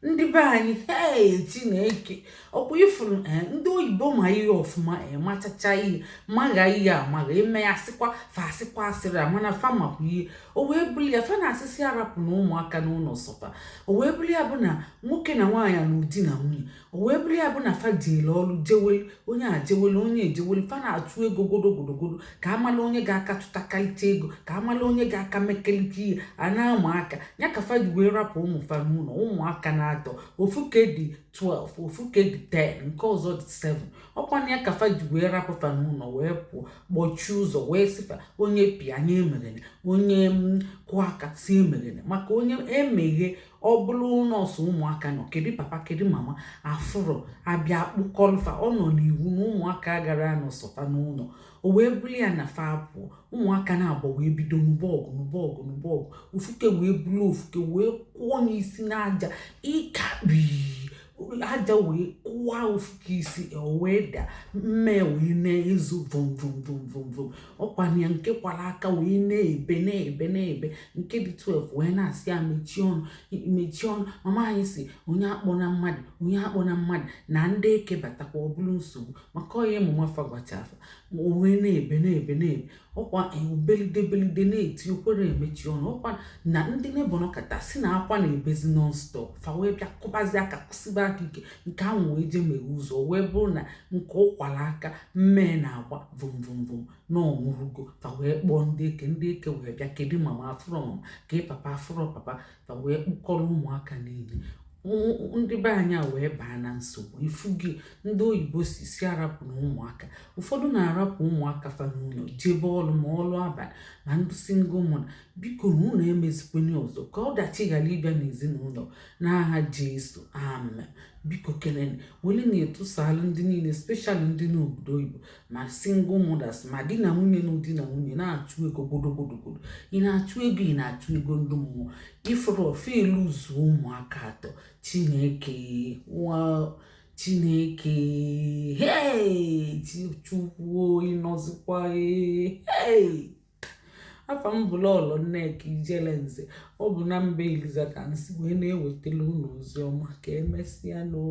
ndị be anyị Chineke ọkwa ifuru ndị oyibo ma ihe ọfụma machacha ihe magha ihe amagha eme ya sịkwa fasịkwa asịrị amana famakwa ihe o wee buli ya fa na asịsị arapụ na ụmụaka n'ụlọ sọfa o wee buli ya bụ na nwoke na nwaanyị na ụdị na nwunye o wee buli ya bụ na fa diele ọrụ jewelu onye a jewelu onye ejewelu fa na-achụ ego godogodogodo ka amala onye ga-aka tụtakalite ego ka amala onye ga-aka mekelite ihe a na-ama aka ya ka fa ji wee rapụ ụmụfa n'ụlọ ụmụaka na-atọ ofu ke dị 12 ofu ke dị 10 nke ọzọ dị 7 ọkwana ya ka fa ji wee rapụfa n'ụlọ wee pụọ gbochie ụzọ wee sịfa onye pịanye emerene onye kwụ aka si emerene maka onye emeghe ọ bụrụ nọọsụ ụmụaka nọ kedu papa kedu mama afụrụ abịa kpụkọlfa ọ nọ n'iwu na ụmụaka gara anọsọfa n'ụlọ o wee buli ya na fa pụọ ụmụaka na-agba wee bido n'ụbọgụ ufuke wee bulu ofuke wee kwụọ n'isi n'aja ịkakpi aja wee kụwa ofuke isi wee da mme wee na-ezo vom ọkwanye nke kwara aka wee na-ebe nke dị 12 wee na-asị ya mechie ọnụ mama anyị si onye akpọ na mmadụ na ndị eke batakwa ọbụla nsogbu maka onye mụmafa gwachafa wee na-ebe ọkwa belide na-eti okwere emechi ọnụ ọkwa na ndị nebọnọkata si na akwa na-ebezi non-stop fa wee bịa kụbazi aka kụsiba aka ike nke ahụ wee jee meghe ụzọ wee bụrụ na nke ụkwara aka mmee na-agba vom na ọnwụrụgo fa wee kpọọ ndị eke wee bịa kedu mama afụrọ mama ka papa afụrọ papa fa wee kpụkọrọ ụmụaka niile ndị be anyị wee baa na nsogbu ifu gị ndị oyibo si arapụ na ụmụaka ụfọdụ na-arapụ ụmụaka fa n'ụlọ jebe ọrụ ma ọrụ abalị na ndị single mother biko na ụlọ emezikwenye ọzọ ka ọdachi ghara ịbịa n'ezinụlọ n'aha Jesu amen biko kelene wele na-etusalụ ndị niile especially ndị n'obodo oyibo ma single mothers ma di na nwunye na ụdị na nwunye na-achụ ego godogodogodo ị na-achụ ego ndị mmụọ ifuru ofe elu zuo ụmụaka atọ Chineke Chukwu ịnọzikwa afa m bụ Lọlọ Nneka Ijelenze ọ bụ na mba Eliza ka nsi wee na-ewetara unu ozi ọma ka emesịa n'o